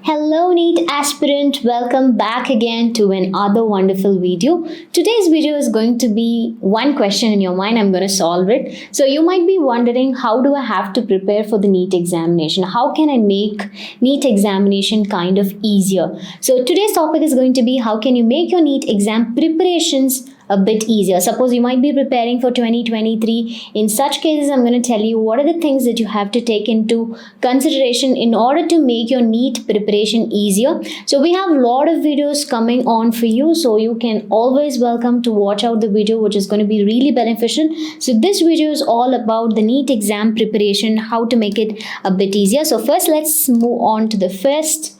Hello, NEET aspirant. Welcome back again to another wonderful video. Today's video is going to be one question in your mind. I'm going to solve it. So you might be wondering, how do I have to prepare for the NEET examination? How can I make NEET examination kind of easier? So today's topic is going to be, how can you make your NEET exam preparations a bit easier. Suppose you might be preparing for 2023. In such cases, I'm going to tell you what are the things that you have to take into consideration in order to make your NEET preparation easier. So we have a lot of videos coming on for you, so you can always welcome to watch out the video, which is going to be really beneficial. So this video is all about the NEET exam preparation, how to make it a bit easier. So first, let's move on to the first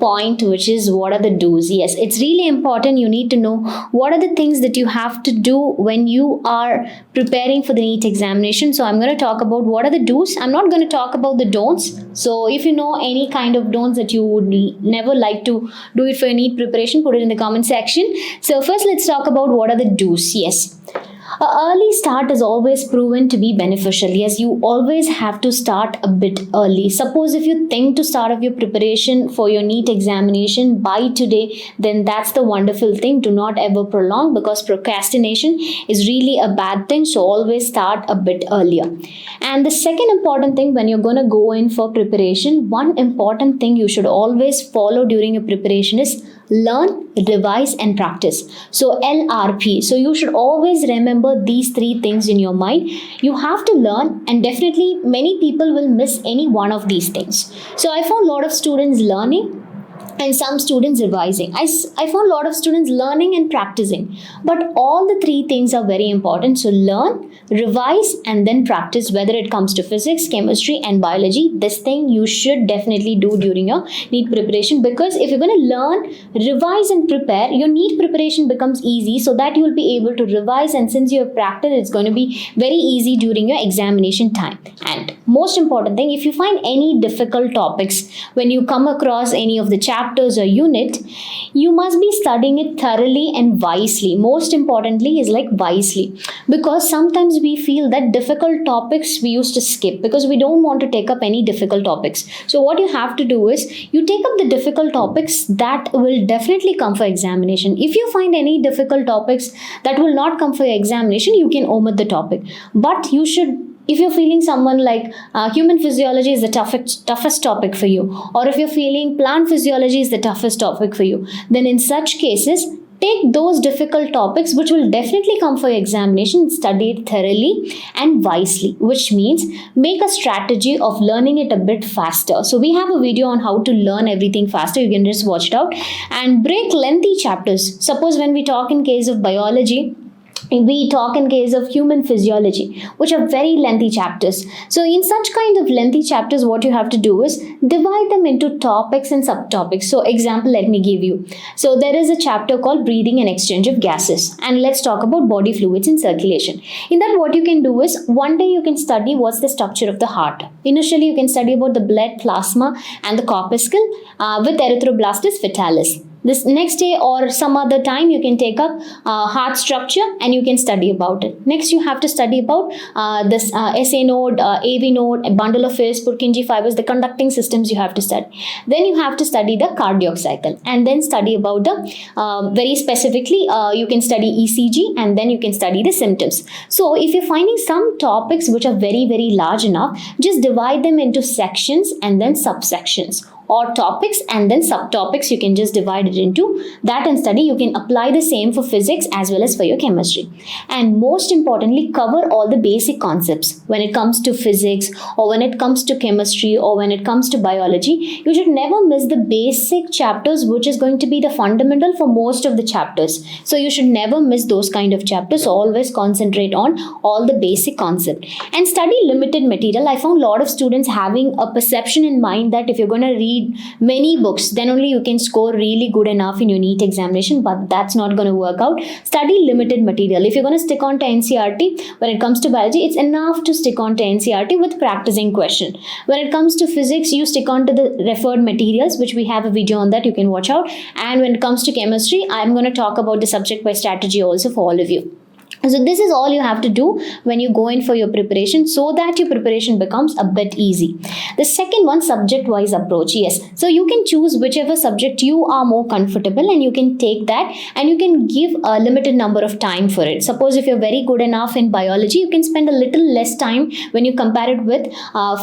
point, which is what are the do's. Yes, it's really important. You need to know what are the things that you have to do when you are preparing for the NEET examination. So I'm going to talk about what are the do's. I'm not going to talk about the don'ts. So if you know any kind of don'ts that you would never like to do it for your NEET preparation, put it in the comment section. So first, let's talk about what are the do's. Yes. An early start is always proven to be beneficial. Yes, you always have to start a bit early. Suppose if you think to start off your preparation for your NEET examination by today, then that's the wonderful thing. Do not ever prolong, because procrastination is really a bad thing. So always start a bit earlier. And the second important thing, when you're going to go in for preparation, one important thing you should always follow during your preparation is learn, revise, and practice. So LRP. So you should always remember these three things in your mind. You have to learn, and definitely many people will miss any one of these things. So I found a lot of students learning and some students revising. I found a lot of students learning and practicing. But all the three things are very important. So learn, revise, and then practice, whether it comes to physics, chemistry, and biology. This thing you should definitely do during your NEET preparation, because if you're going to learn, revise, and prepare, your NEET preparation becomes easy, so that you will be able to revise, and since you have practiced, it's going to be very easy during your examination time. And most important thing, if you find any difficult topics when you come across any of the chapters or unit, you must be studying it thoroughly and wisely. Most importantly is like wisely, because sometimes we feel that difficult topics we used to skip because we don't want to take up any difficult topics. So what you have to do is you take up the difficult topics that will definitely come for examination. If you find any difficult topics that will not come for your examination, you can omit the topic. But you should, if you're feeling someone like human physiology is the toughest topic for you, or if you're feeling plant physiology is the toughest topic for you, then in such cases, take those difficult topics which will definitely come for your examination, study it thoroughly and wisely, which means make a strategy of learning it a bit faster. So we have a video on how to learn everything faster. You can just watch it out, and break lengthy chapters. Suppose when we talk in case of biology, we talk in case of human physiology, which are very lengthy chapters. So in such kind of lengthy chapters, what you have to do is divide them into topics and subtopics. So example, let me give you. So there is a chapter called breathing and exchange of gases, and let's talk about body fluids in circulation. In that, what you can do is, one day you can study what's the structure of the heart. Initially, you can study about the blood plasma and the corpuscle with erythroblastis fetalis. This next day or some other time, you can take up heart structure and you can study about it. Next, you have to study about this SA node, AV node, a bundle of hairs, Purkinje fibers, the conducting systems you have to study. Then you have to study the cardiac cycle, and then study about the very specifically, you can study ECG, and then you can study the symptoms. So if you're finding some topics which are very, very large enough, just divide them into sections and then subsections, or topics and then subtopics. You can just divide it into that and study. You can apply the same for physics as well as for your chemistry. And most importantly, cover all the basic concepts. When it comes to physics, or when it comes to chemistry, or when it comes to biology, you should never miss the basic chapters, which is going to be the fundamental for most of the chapters. So you should never miss those kind of chapters. So always concentrate on all the basic concept and study limited material. I found a lot of students having a perception in mind that if you're going to read many books, then only you can score really good enough in your NEET examination, but that's not going to work out. Study limited material. If you're going to stick on to NCERT, when it comes to biology, it's enough to stick on to NCERT with practicing question. When it comes to physics, you stick on to the referred materials, which we have a video on that, you can watch out. And when it comes to chemistry, I'm going to talk about the subject by strategy also for all of you. So this is all you have to do when you go in for your preparation, so that your preparation becomes a bit easy. The second one, subject wise approach. Yes, so you can choose whichever subject you are more comfortable, and you can take that, and you can give a limited number of time for it. Suppose if you're very good enough in biology, you can spend a little less time when you compare it with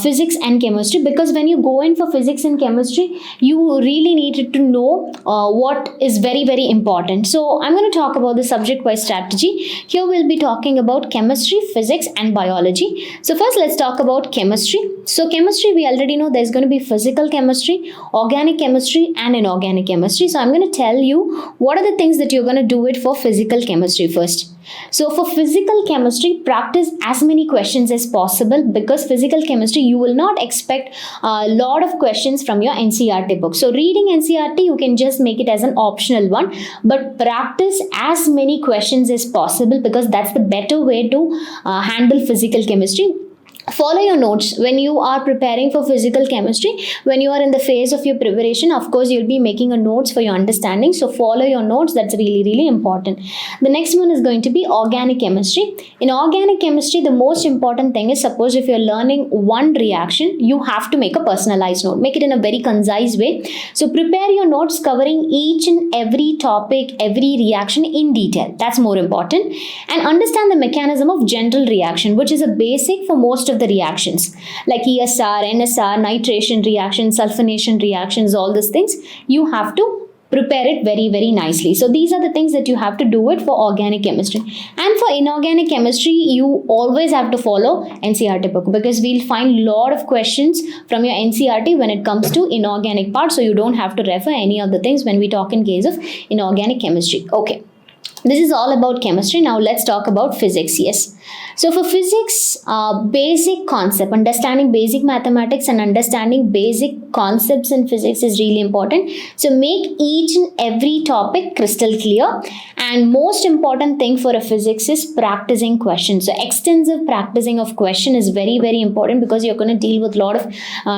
physics and chemistry, because when you go in for physics and chemistry, you really needed to know what is very very important. So I'm going to talk about the subject wise strategy. Here we'll be talking about chemistry, physics, and biology. So first, let's talk about chemistry. So chemistry, we already know there's going to be physical chemistry, organic chemistry, and inorganic chemistry. So I'm going to tell you what are the things that you're going to do it for physical chemistry first. So for physical chemistry, practice as many questions as possible, because physical chemistry, you will not expect a lot of questions from your NCERT book. So reading NCERT, you can just make it as an optional one, but practice as many questions as possible, because that's the better way to handle physical chemistry. Follow your notes when you are preparing for physical chemistry. When you are in the phase of your preparation, of course you'll be making a notes for your understanding, so follow your notes. That's really really important. The next one is going to be organic chemistry. In organic chemistry, the most important thing is, suppose if you're learning one reaction, you have to make a personalized note, make it in a very concise way. So prepare your notes covering each and every topic, every reaction in detail. That's more important. And understand the mechanism of general reaction, which is a basic for most of the reactions, like ESR, NSR, nitration reactions, sulfonation reactions, all these things. You have to prepare it very very nicely. So these are the things that you have to do it for organic chemistry. And for inorganic chemistry, you always have to follow NCERT book, because we'll find lot of questions from your NCERT when it comes to inorganic part. So you don't have to refer any of the things when we talk in case of inorganic chemistry. Okay, this is all about chemistry. Now let's talk about physics. Yes, so for physics, basic concept, understanding basic mathematics and understanding basic concepts in physics is really important. So make each and every topic crystal clear. And most important thing for a physics is practicing questions. So extensive practicing of question is very very important, because you're going to deal with a lot of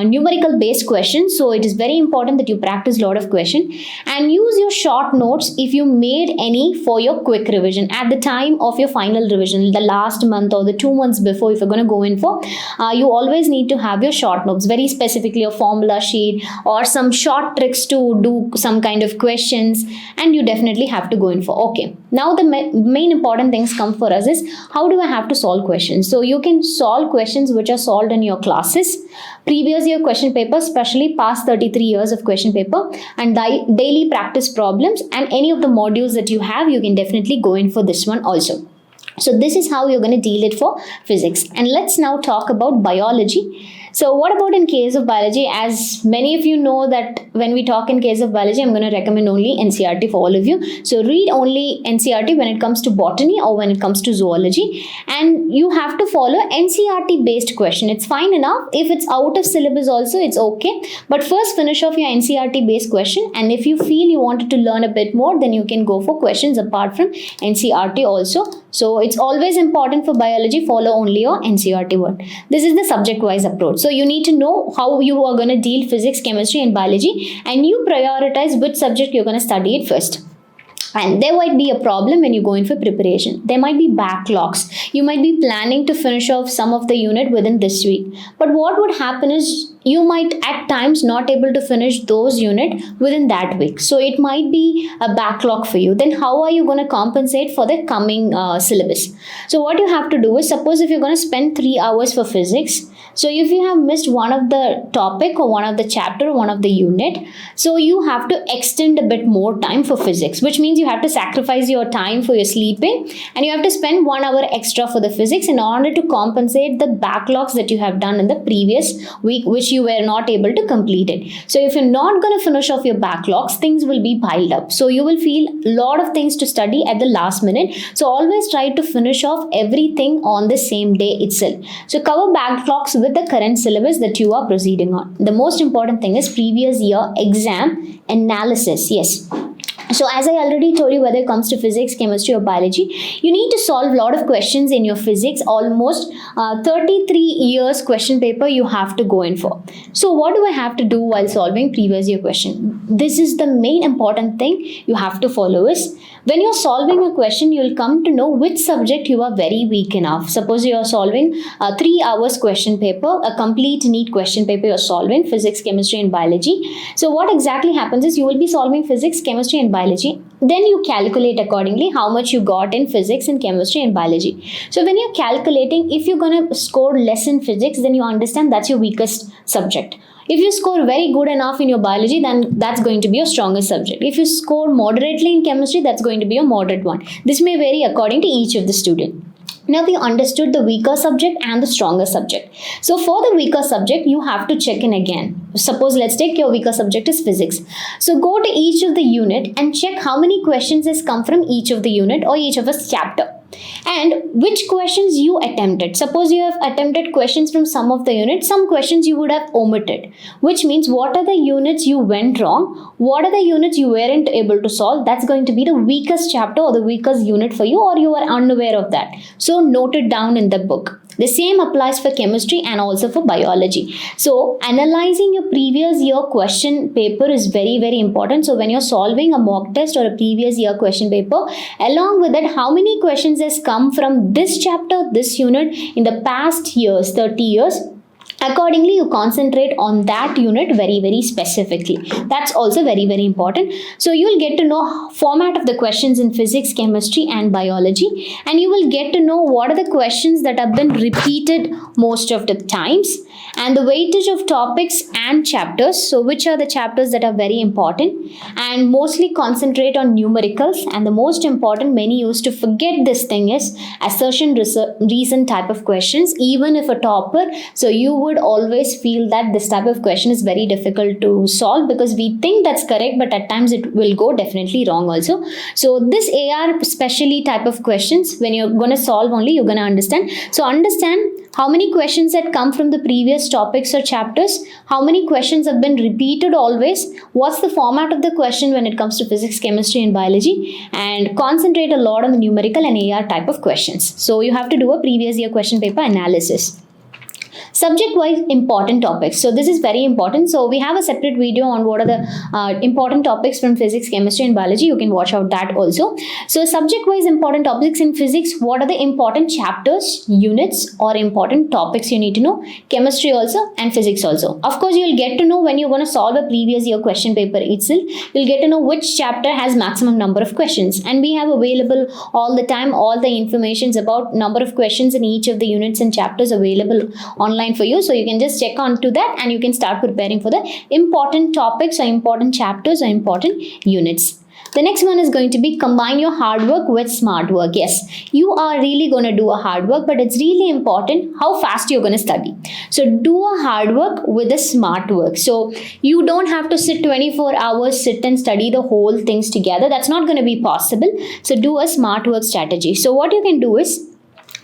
numerical based questions. So it is very important that you practice a lot of question, and use your short notes if you made any for your quick revision at the time of your final revision, the last month or the 2 months before. If you're going to go in for, you always need to have your short notes, very specifically a formula sheet or some short tricks to do some kind of questions, and you definitely have to go in for. Okay, now the main important things come for us is, how do I have to solve questions? So you can solve questions which are solved in your classes, previous year question paper, especially past 33 years of question paper, and daily practice problems, and any of the modules that you have, you can definitely go in for this one also. So this is how you're going to deal it for physics. And let's now talk about biology. So what about in case of biology? As many of you know that when we talk in case of biology, I'm going to recommend only NCERT for all of you. So read only NCERT when it comes to botany or when it comes to zoology. And you have to follow NCERT based question. It's fine enough. If it's out of syllabus also, it's okay. But first finish off your NCERT based question. And if you feel you wanted to learn a bit more, then you can go for questions apart from NCERT also. So it's always important for biology, follow only your NCERT word. This is the subject wise approach. So you need to know how you are going to deal physics, chemistry and biology, and you prioritize which subject you're going to study it first. And there might be a problem when you go in for preparation. There might be backlogs. You might be planning to finish off some of the unit within this week. But what would happen is, you might at times not able to finish those unit within that week. So it might be a backlog for you. Then how are you going to compensate for the coming syllabus? So what you have to do is, suppose if you're going to spend 3 hours for physics, so if you have missed one of the topic or one of the chapter or one of the unit, so you have to extend a bit more time for physics, which means you have to sacrifice your time for your sleeping, and you have to spend 1 hour extra for the physics in order to compensate the backlogs that you have done in the previous week, which you were not able to complete it. So if you're not going to finish off your backlogs, things will be piled up. So you will feel a lot of things to study at the last minute. So always try to finish off everything on the same day itself. So cover backlogs with the current syllabus that you are proceeding on. The most important thing is previous year exam analysis. Yes. So as I already told you, whether it comes to physics, chemistry or biology, you need to solve a lot of questions in your physics. Almost 33 years question paper you have to go in for. So what do I have to do while solving previous year question? This is the main important thing you have to follow is, when you're solving a question, you'll come to know which subject you are very weak enough. Suppose you are solving a 3 hours question paper, a complete NEET question paper you're solving, physics, chemistry and biology. So what exactly happens is, you will be solving physics, chemistry and biology. Then you calculate accordingly how much you got in physics and chemistry and biology. So when you're calculating, if you're going to score less in physics, then you understand that's your weakest subject. If you score very good enough in your biology, then that's going to be your strongest subject. If you score moderately in chemistry, that's going to be your moderate one. This may vary according to each of the student. Now we understood the weaker subject and the stronger subject. So for the weaker subject, you have to check in again. Suppose let's take your weaker subject is physics. So go to each of the unit and check how many questions has come from each of the unit or each of a chapter, and which questions you attempted. Suppose you have attempted questions from some of the units, some questions you would have omitted, which means what are the units you went wrong, what are the units you weren't able to solve. That's going to be the weakest chapter or the weakest unit for you, or you are unaware of that. So note it down in the book. The same applies for chemistry and also for biology. So analyzing your previous year question paper is very, very important. So when you're solving a mock test or a previous year question paper, along with that, how many questions has come from this chapter, this unit in the past years, 30 years, accordingly you concentrate on that unit very, very specifically. That's also very, very important. So you'll get to know format of the questions in physics, chemistry and biology, and you will get to know what are the questions that have been repeated most of the times, and the weightage of topics and chapters. So which are the chapters that are very important, and mostly concentrate on numericals. And the most important, many used to forget this thing, is assertion reason type of questions. Even if a topper, so you would always feel that this type of question is very difficult to solve, because we think that's correct, but at times it will go definitely wrong also. So this AR specially type of questions, when you're going to solve only, you're going to understand. So understand how many questions had come from the previous topics or chapters, how many questions have been repeated always, what's the format of the question when it comes to physics, chemistry and biology, and concentrate a lot on the numerical and AR type of questions. So you have to do a previous year question paper analysis. Subject-wise important topics. So this is very important. So we have a separate video on what are the important topics from physics, chemistry and biology. You can watch out that also. So subject-wise important topics in physics, what are the important chapters, units or important topics you need to know. Chemistry also and physics also. Of course, you'll get to know when you're going to solve a previous year question paper itself. You'll get to know which chapter has maximum number of questions. And we have available all the time all the informations about number of questions in each of the units and chapters available online for you. So you can just check on to that and you can start preparing for the important topics or important chapters or important units. The next one is going to be combine your hard work with smart work. Yes, you are really going to do a hard work, but it's really important how fast you're going to study. So do a hard work with a smart work. So you don't have to sit 24 hours, sit and study the whole things together. That's not going to be possible. So do a smart work strategy. So what you can do is,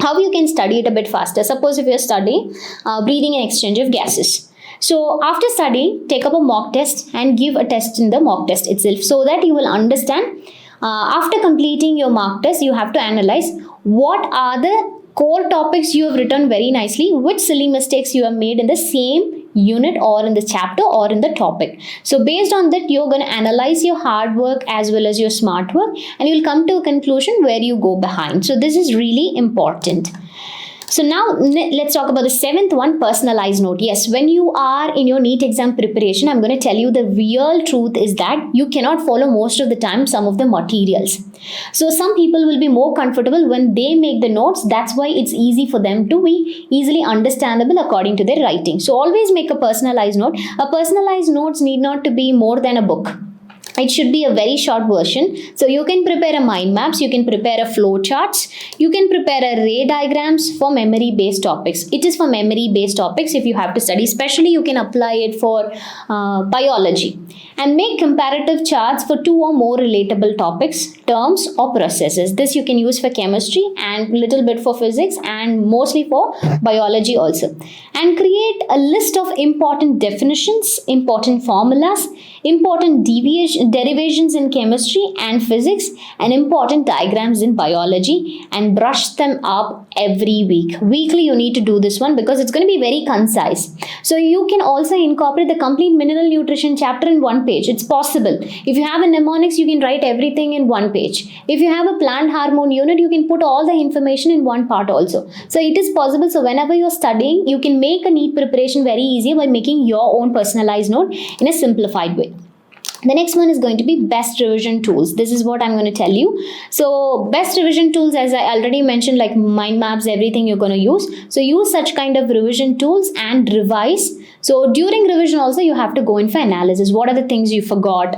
how you can study it a bit faster. Suppose if you're studying breathing and exchange of gases. So after studying, take up a mock test and give a test in the mock test itself, so that you will understand. After completing your mock test, you have to analyze what are the core topics you have written very nicely, which silly mistakes you have made in the same unit or in the chapter or in the topic. So based on that, you're going to analyze your hard work as well as your smart work, and you'll come to a conclusion where you go behind. So this is really important. So now let's talk about the seventh one, personalized note. Yes, when you are in your NEET exam preparation, I'm going to tell you the real truth is that you cannot follow most of the time some of the materials. So some people will be more comfortable when they make the notes. That's why it's easy for them to be easily understandable according to their writing. So always make a personalized note. A personalized notes need not to be more than a book. It should be a very short version. So you can prepare a mind maps, you can prepare a flow charts, you can prepare array diagrams for memory based topics. It is for memory based topics if you have to study. Especially you can apply it for biology. and make comparative charts for two or more relatable topics, terms, or processes. This you can use for chemistry and little bit for physics and mostly for biology also. And create a list of important definitions, important formulas, important derivations in chemistry and physics, and important diagrams in biology, and brush them up every week. Weekly you need to do this one because it's going to be very concise. So you can also incorporate the complete mineral nutrition chapter in one page. It's possible. If you have a mnemonics, you can write everything in one page. If you have a plant hormone unit, you can put all the information in one part also. So it is possible. So whenever you're studying, you can make a NEET preparation very easy by making your own personalized note in a simplified way. The next one is going to be best revision tools. This is what I'm going to tell you. So best revision tools, as I already mentioned, like mind maps, everything you're going to use. So use such kind of revision tools and revise. So during revision also you have to go in for analysis. What are the things you forgot?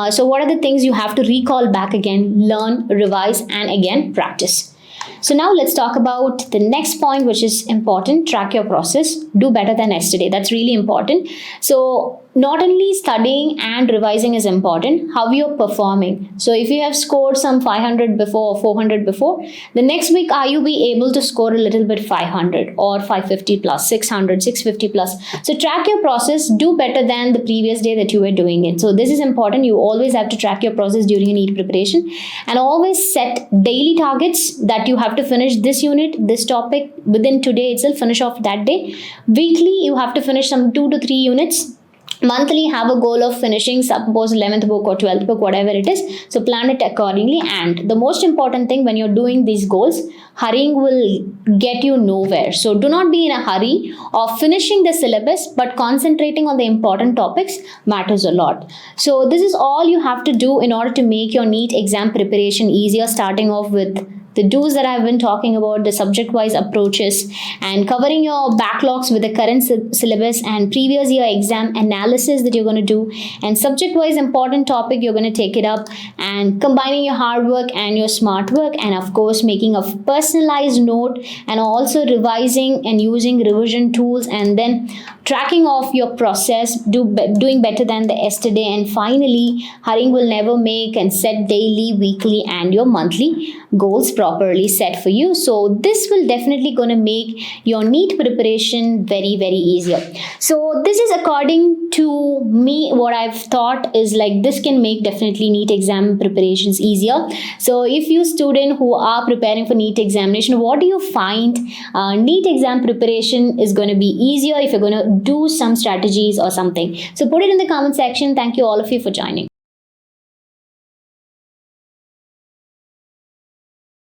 So what are the things you have to recall back again, learn, revise, and again practice. So now let's talk about the next point, which is important. Track your process. Do better than yesterday. That's really important. So not only studying and revising is important, how you're performing. So if you have scored some 500 before or 400 before, the next week are you be able to score a little bit 500 or 550 plus, 600, 650 plus. So track your process, do better than the previous day that you were doing it. So this is important. You always have to track your process during a NEET preparation, and always set daily targets that you have to finish this unit, this topic within today itself, finish off that day. Weekly, you have to finish some 2 to 3 units. Monthly, have a goal of finishing suppose 11th book or 12th book, whatever it is. So plan it accordingly. And the most important thing when you're doing these goals, hurrying will get you nowhere. So do not be in a hurry of finishing the syllabus, but concentrating on the important topics matters a lot. So this is all you have to do in order to make your NEET exam preparation easier, starting off with the do's that I've been talking about, the subject-wise approaches, and covering your backlogs with the current syllabus and previous year exam analysis that you're going to do, and subject-wise important topic you're going to take it up, and combining your hard work and your smart work, and of course making a personalized note, and also revising and using revision tools, and then tracking of your process, doing better than the yesterday, and finally hurrying will never make and set daily, weekly, and your monthly goals properly set for you. So this will definitely going to make your NEET preparation very, very easier. So this is according to me, what I've thought is like this can make definitely NEET exam preparations easier. So if you student who are preparing for NEET examination, what do you find NEET exam preparation is going to be easier if you're going to do some strategies or something? So put it in the comment section. Thank you all of you for joining.